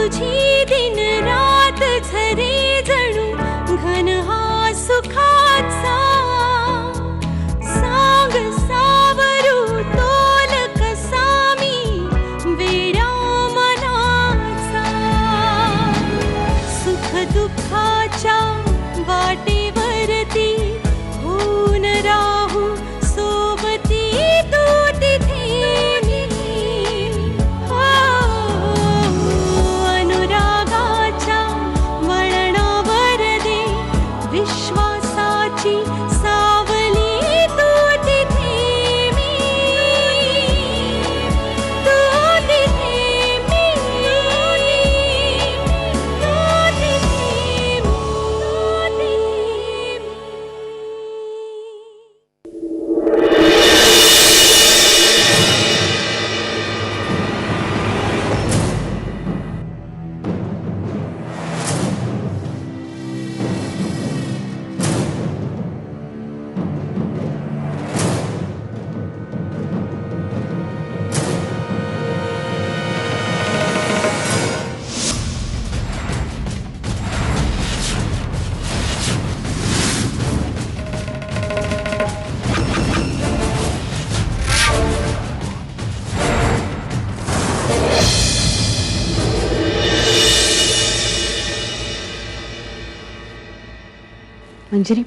तुझी दिन रात झरे जणू घन हा सुखाचा सांग सावरू तोल कसा मी वेड्या मनाचा सुख दुःखाच्या वाटेवरती होऊन राहू सोबती तू तिथे मी अनुरागाच्या वळणावर दे विश्वासाची सावली तू तिथे मी तू तिथे मी तू तिथे मंजिरी,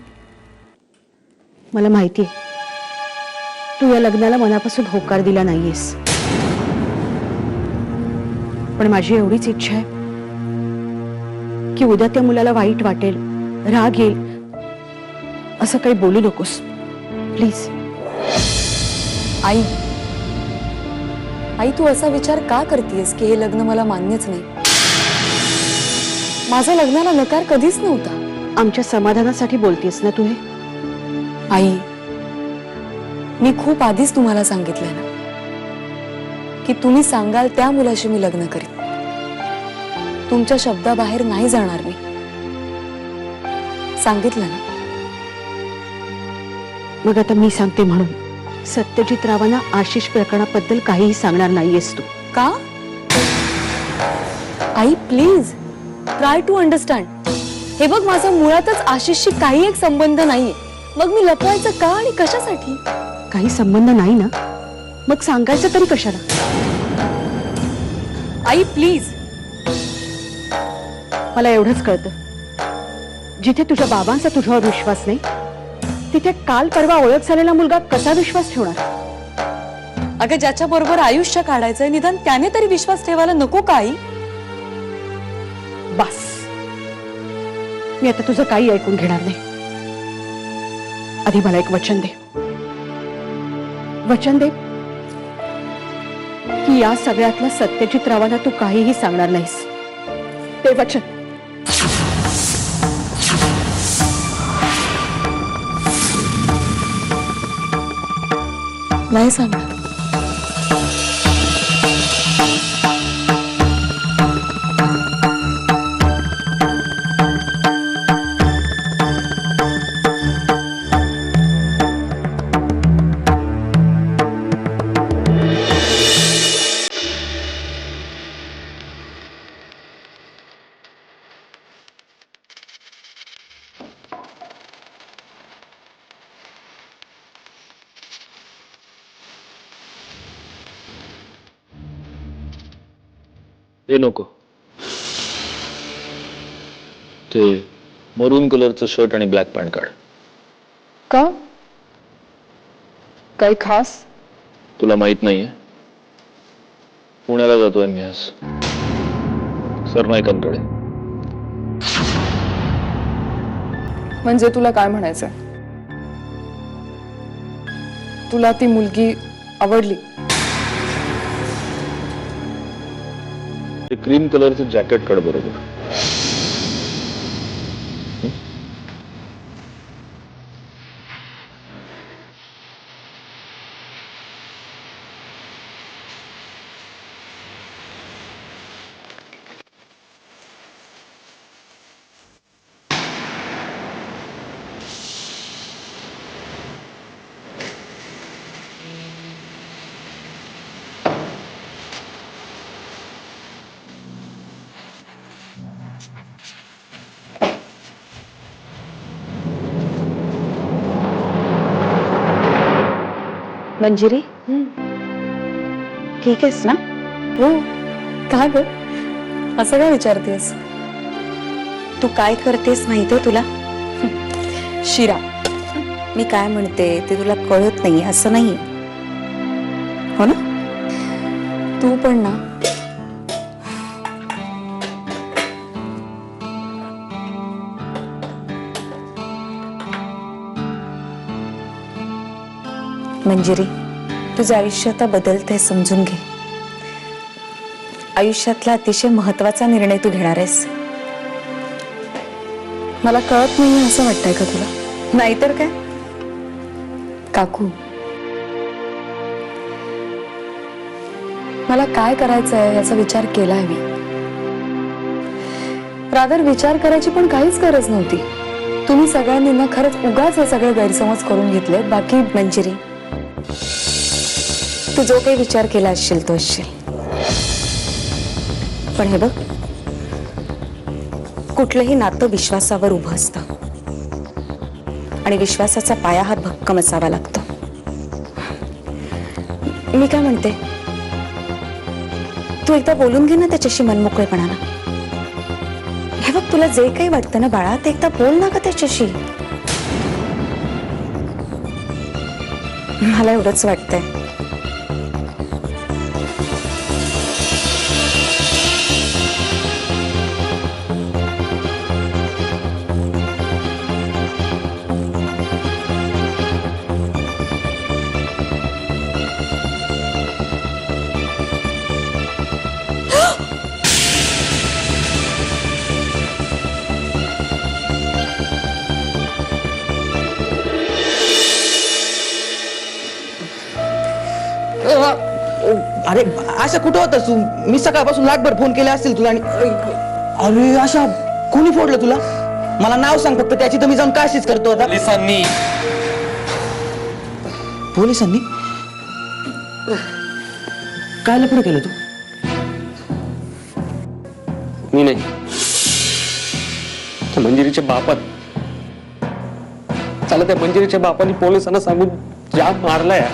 मला माहिती आहे तू या लग्नाला मनापासून होकार दिला नाहीयेस, पण माझी एवढीच इच्छा आहे की उद्या त्या मुलाला वाईट वाटेल, राग येईल असं काही बोलू नकोस प्लीज. आई आई तू असा विचार का करतेस की हे लग्न मला मान्यच नाही? माझा लग्नाला नकार कधीच नव्हता. आमच्या समाधानासाठी बोलतेस ना तू हे? आई मी खूप आधीच तुम्हाला सांगितलंय ना की तुम्ही सांगाल त्या मुलाशी मी लग्न करीन. तुमच्या शब्दाबाहेर नाही जाणार मी, सांगितलं ना. मग आता मी सांगते म्हणून सत्यजित रावांना आशिष प्रकरणाबद्दल काहीही सांगणार नाहीयेस तू का? आई प्लीज ट्राय टू अंडरस्टँड. हे बघ माझा मुळातच आशिषशी काही एक संबंध नाहीये, मग मी लपवायचं का आणि कशासाठी? काही संबंध नाही ना, मग सांगायचं तरी कशाला? आई प्लीज. मला एवढंच कळतं, जिथे तुझ्या बाबांचा तुझ्यावर विश्वास नाही तिथे काल परवा ओळख झालेला मुलगा कसा विश्वास ठेवणार? अगं ज्याच्या बरोबर आयुष्य काढायचंय निदान त्याने तरी विश्वास ठेवायला नको का आई? बस, मी आता तुझं काही ऐकून घेणार नाही. आधी मला एक वचन दे, वचन दे की या सगळ्यातल्या सत्यजित रावांना तू काहीही सांगणार नाहीस. ते वचन. नाही सांगणार. हे नको, ते मरून कलरचं शर्ट आणि ब्लॅक पॅन्ट काढ. का? काही खास? तुला माहित नाहीये, पुण्याला जातोय मी आज सरनाईकांकडे. म्हणजे तुला काय म्हणायचंय? तुला ती मुलगी आवडली? ते क्रीम कलरचं जॅकेट काढ बरोबर. मंजिरी ठीक आहेस ना? हो. काय ग असं काय विचारतेस? तू काय करतेस माहितीये तुला? शिरा. मी काय म्हणते ते तुला कळत नाही असं नाही, हो ना? तू पण ना. मंजिरी, तुझं आयुष्य आता बदलते समजून घे. आयुष्यातला अतिशय महत्वाचा निर्णय तू घेणार आहेस. मला कळत नाही असं वाटतंय का तुला? नाहीतर काय. काकू, मला काय करायचंय याचा विचार केलाय मी. रादर विचार करायची पण काहीच गरज नव्हती. तुम्ही सगळ्यांनी ना खरंच उगाच हे सगळे गैरसमज करून घेतले. बाकी मंजिरी, तू जो काही विचार केला असशील तो असशील, पण हे बघ, कुठलंही नातं विश्वासावर उभं असतं आणि विश्वासाचा पाया हा भक्कम असावा लागतो. मी काय म्हणते, तू एकदा बोलून घे ना त्याच्याशी मनमोकळेपणानं. हे बघ, तुला जे काही वाटतं ना बाळा, ते एकदा बोल ना का त्याच्याशी. मला एवढंच वाटतंय. अरे आशा कुठं होतास तू? मी सकाळपासून लाखभर फोन केले असतील तुला. आणि अरे आशा, कोणी फोडलं तुला? मला नाव सांग फक्त त्याची, तर मी जाऊन काशीच करतो आता. पोलिसांनी काय लपड केलं तू? मी नाही, त्या मंजिरीच्या बापात. चला, त्या मंजिरीच्या बापाने पोलिसांना सांगून जाम मारलाय.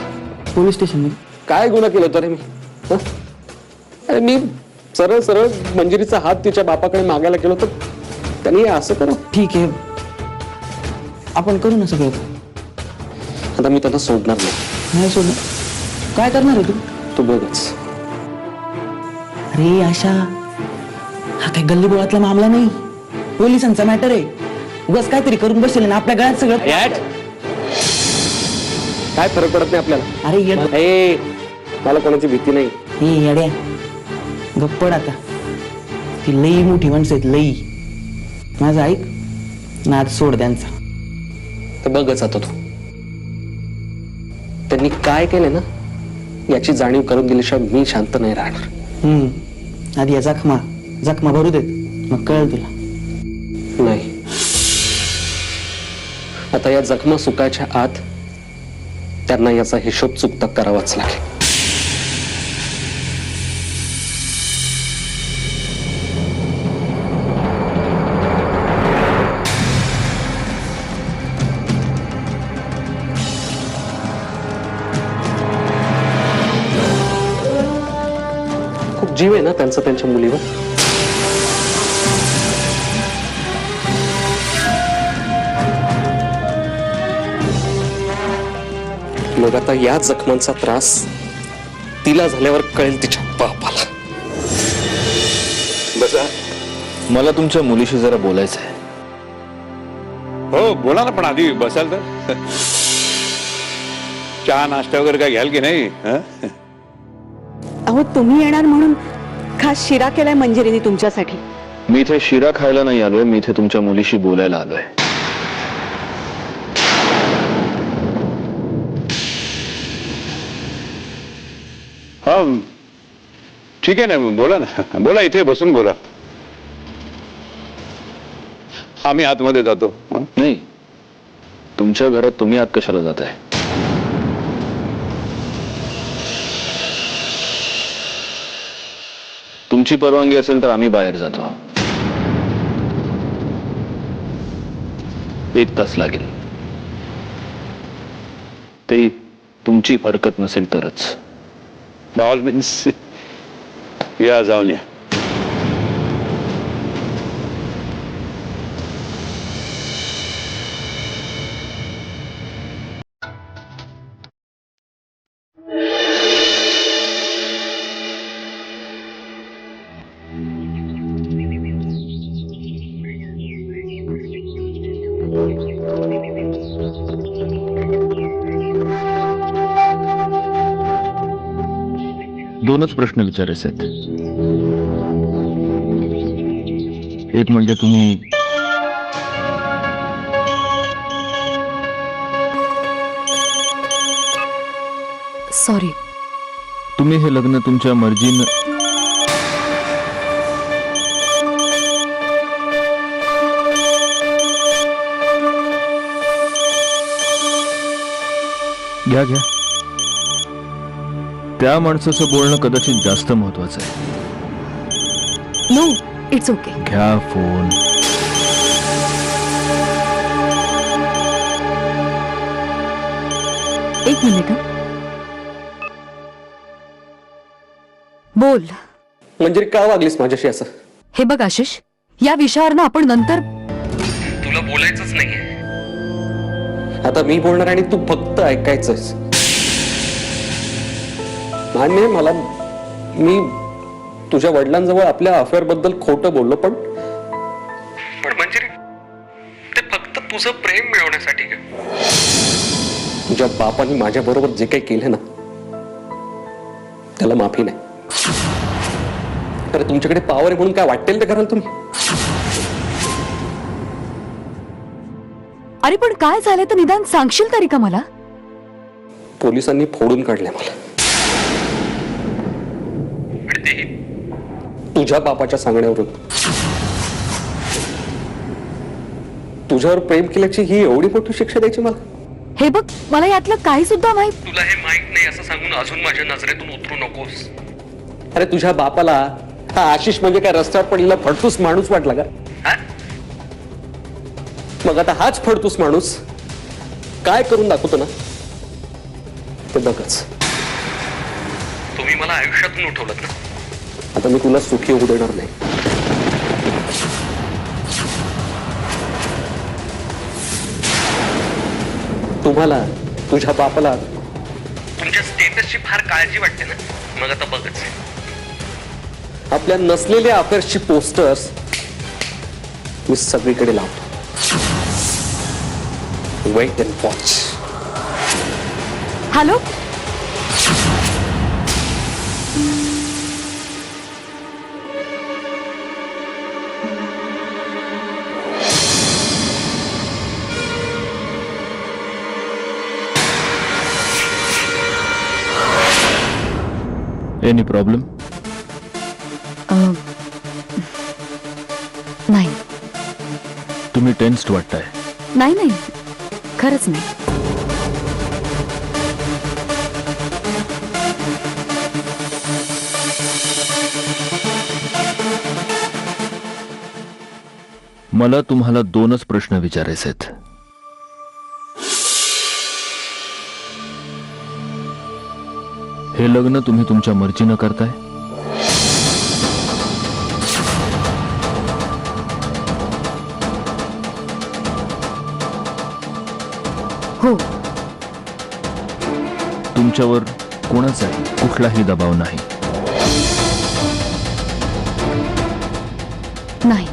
पोलीस स्टेशन काय गुन्हा केला होता रे मी? हं? अरे मी सरळ सरळ मंजिरीचा हात तिच्या बापाकडे मागायला गेलो, तर त्यांनी हे असं करा. ठीक आहे, आपण करू ना सगळं. आता मी त्यांना सोडणार नाही. नाही सोडलं. काय करणार आहे तू? तू बघच. अरे आशा, हा काही गल्लीबोळातला मामला नाही, पोलिसांचा मॅटर आहे. उगाच काहीतरी करून बसेल ना आपल्या गळ्यात सगळं. काय फरक पडत नाही आपल्याला. अरे ए, मला कोणाची भीती नाही. हे येड्या, गप्पड आता. ती लई मोठी माणसं आहेत, लई. माझं ऐक, नाद सोड त्यांचा. तर बघच आता तू. त्यांनी काय केलं ना याची जाणीव करून दिल्याशिवाय मी शांत नाही राहणार. आधी या जखमा भरू देत, मग कळेल तुला. नाही, आता या जखमा सुकायच्या आत त्यांना याचा हिशोब चुकता करावाच लागेल. खूप जीव आहे ना त्यांचा त्यांच्या मुलीवर. मग आता या जखमांचा त्रास तिला झाल्यावर कळेल तिच्या बापाला. बसा. मला तुमच्या मुलीशी जरा बोलायचं आहे. हो बोला ना, पण आधी बसाल तर. चहा नाश्ता वगैरे काय घ्याल की नाही? हं? अहो, तुम्ही येणार म्हणून खास शिरा केलाय मंजिरीने तुमच्यासाठी. मी इथे शिरा खायला नाही आलोय, मी इथे तुमच्या मुलीशी बोलायला आलोय. हा ठीक आहे ना, बोला ना, बोला, इथे बसून बोला. आम्ही आतमध्ये जातो. हं? नाही, तुमच्या घरात तुम्ही आत कशाला जाताय? तुमची परवानगी असेल तर आम्ही बाहेर जातो. 1 तास लागेल. ते तुमची हरकत नसेल तरच. बाय ऑल मीन्स या, जाऊन या. दोनच प्रश्न विचारायचे आहेत. एक म्हणजे तुम्ही सॉरी. तुम्ही हे लग्न तुमच्या मर्जीनं घ्या घ्या. त्या माणसाचं बोलणं कदाचित जास्त महत्वाचं आहे. No, it's okay. घ्या फोन. एक मिनिट हं. बोल. मंजिरी, का वागलीस माझ्याशी असं? हे बघ आशिष, या विषयावर ना आपण नंतर. तुला बोलायचंच नाहीये आता. मी बोलणार आणि तू फक्त ऐकायचंस. मान्य आहे मला, मी तुझ्या वडिलांजवळ आपल्या अफेअर बद्दल खोटं बोललो, पण मंजिरी, ते फक्त तुझं प्रेम मिळवण्यासाठी. तुझ्या बापाने माझ्या बरोबर जे काही केलं ना, त्याला माफी नाही. अरे तुमच्याकडे पावर आहे म्हणून काय वाटेल ते कराल तुम्ही. अरे पण काय झालं तर निदान सांगशील तरी का मला? पोलिसांनी फोडून काढले मला. तुझ्या बापाच्या सांगण्यावरून. तुझ्यावर प्रेम केल्याची ही एवढी मोठी शिक्षा द्यायची मला? हे बघ, मला यातलं काही सुद्धा माहित. तुला हे माहित नाही असं सांगून अजून माझ्या नजरेतून उतरू नकोस. अरे तुझ्या बापाला हा आशिष म्हणजे काय रस्त्यावर पडलेला फडतूस माणूस वाटला का? मग आता हाच फडतूस माणूस काय करून दाखवतो ना, ते बघच. तुम्ही मला आयुष्यातून उठवलं ना, आता मी तुला सुखी होऊ देणार नाही. तुम्हाला, तुझ्या बापाला तुमच्या स्टेटसची फार काळजी वाटते ना, मग आता बघच. आपल्या नसलेल्या अफेअर्सची पोस्टर्स मी सगळीकडे लावतो. Wait and watch. Hello, any problem? नाही तुम्ही टेन्स्ड वाटताय. नाही नाही, खरंच नाही. मला तुम्हाला दोनच प्रश्न विचारायचे आहेत. हे लग्न तुम्ही तुमच्या मर्जीनं करताय? हो. तुमच्यावर कोणाचाही कुठलाही दबाव नाही? नाही.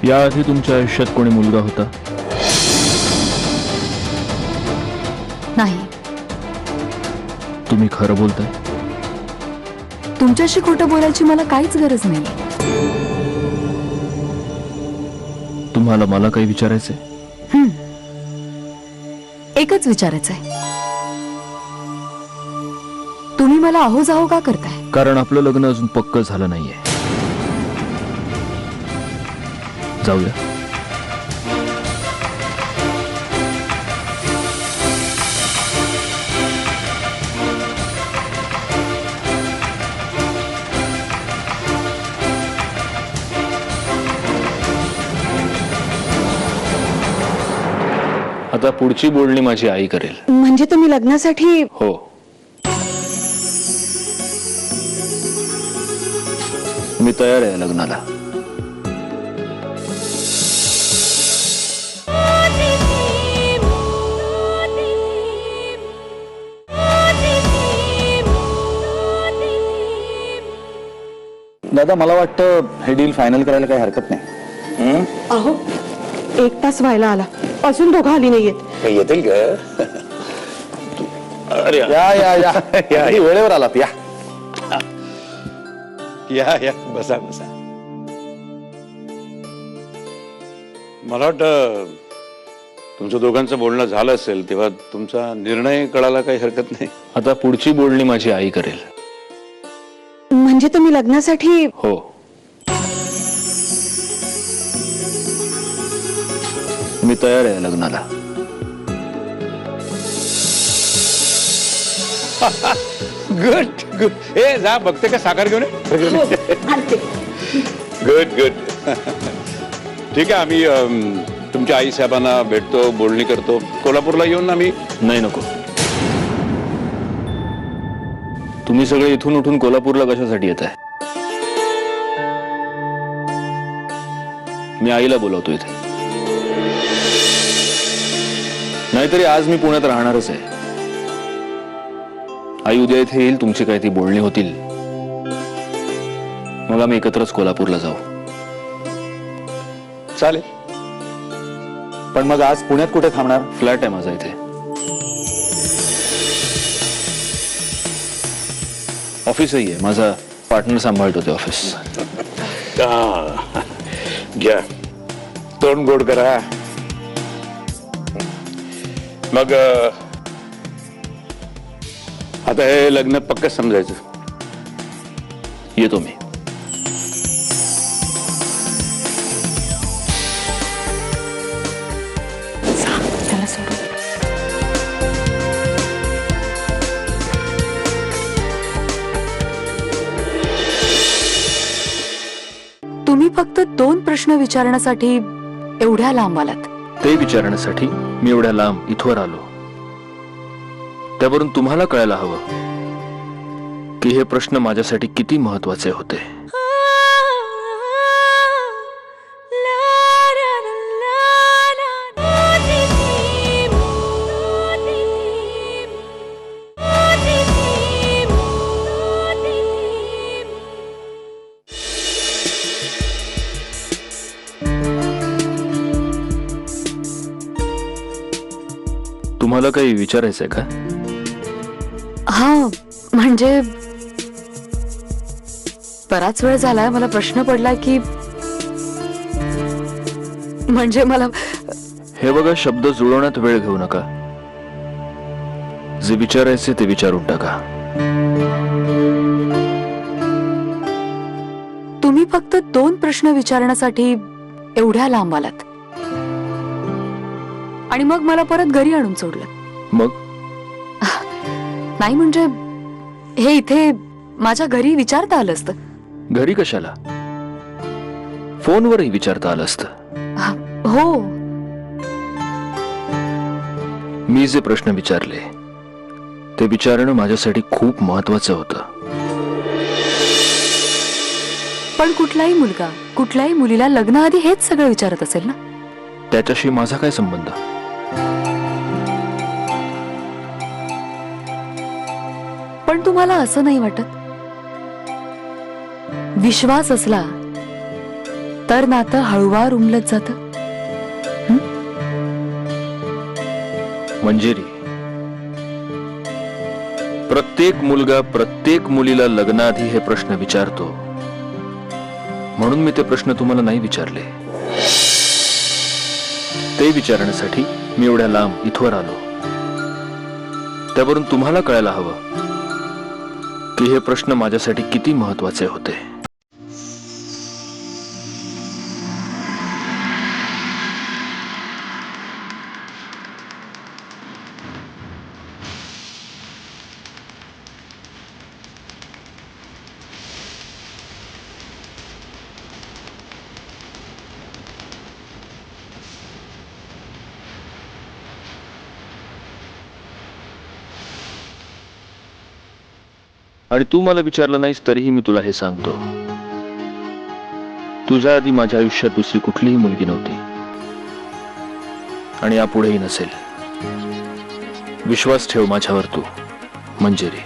याआधी तुमच्या आयुष्यात कोणी मुलगा होता? नाही. तुम्ही खरं बोलताय? तुमच्याशी खोटं बोलायची मला काहीच गरज नाही. तुम्हाला मला काही विचारायचंय? एकच विचारायचंय. तुम्ही मला अहो जाहो का करताय? कारण आपलं लग्न अजून पक्क झालं नाहीये. जाऊया. आता पुढची बोलणी माझी आई करेल. म्हणजे तुम्ही लग्नासाठी हो. मी तयार आहे लग्नाला. दादा मला वाटतं हे डील फायनल करायला काही हरकत नाही. अहो 1 तास व्हायला आला, अजून दोघं आली नाहीयेत. येतील ग. अरे या या या या वेळेवर आलात. या या या बसा बसा. मला वाटतं तुमचं दोघांचं बोलणं झालं असेल तेव्हा तुमचा निर्णय कळायला काही हरकत नाही. आता पुढची बोलणी माझी आई करेल. म्हणजे तुम्ही लग्नासाठी हो. मी तयार आहे लग्नाला. Good good. ए जा बघते का साखर घेऊन गुड गुड. ठीक आहे आम्ही तुमच्या आई साहेबांना भेटतो, बोलणी करतो. कोल्हापूरला येऊन आम्ही. नाही नको. तुम्ही सगळे इथून उठून कोल्हापूरला कशासाठी येत आहे? मी आईला बोलवतो इथे. नाहीतरी आज मी पुण्यात राहणारच आहे. आई उद्या इथे येईल, तुमची काय ती बोलणी होतील, मग आम्ही एकत्रच कोल्हापूरला जाऊ. चालेल. पण मग आज पुण्यात कुठे थांबणार? फ्लॅट आहे माझा इथे. ऑफिसही आहे. माझा पार्टनर सांभाळतो ते ऑफिस. घ्या तोंड गोड करा. मग आता हे लग्न पक्क समजायचं. येतो मी. त्याला सोडून. तुम्ही फक्त 2 प्रश्न विचारण्यासाठी एवढ्या लांब आलात. ते विचारण्यासाठी मी एवढ्या लांब इथवर आलो. त्यावरून तुम्हाला कळायला हवं की हे प्रश्न माझ्यासाठी किती महत्वाचे होते. तुम्हाला काही विचारायचंय का? हा म्हणजे बराच वेळ झालाय मला प्रश्न पडलाय की म्हणजे मला हे बघा, शब्द जुळवण्यात वेळ घेऊ नका. जे विचारायचे ते विचारून टाका. तुम्ही फक्त 2 प्रश्न विचारण्यासाठी एवढ्या लांब आलात आणि मग मला परत घरी आणून सोडलं. मग नाही म्हणजे हे इथे माझ्या घरी विचारता आलं असतं. घरी कशाला? फोनवरही विचारता आलं असतं. हो. मी जे प्रश्न विचारले ते विचारणं माझ्यासाठी खूप महत्वाचं होतं. पण कुठलाही मुलगा कुठल्याही मुलीला लग्नाआधी हेच सगळं विचारत असेल ना. त्याच्याशी माझा काय संबंध? पण तुम्हाला असं नाही वाटत? विश्वास असला तर नातं हळूवार उमलत जातं. मंजिरी, प्रत्येक मुलगा प्रत्येक मुलीला लग्नाआधी हे प्रश्न विचारतो, म्हणून मी ते प्रश्न तुम्हाला नाही विचारले. ते विचारण्यासाठी मी एवढ्या लांब इथवर आलो. त्यावरून तुम्हाला कळायला हवं की हे प्रश्न माझ्यासाठी किती महत्वाचे होते. आणि तू मला विचारलं नाहीस तरीही मी तुला हे सांगतो, तुझ्या आधी माझ्या आयुष्यात दुसरी कुठलीही मुलगी नव्हती आणि यापुढेही नसेल. विश्वास ठेव माझ्यावर तू, मंजिरी.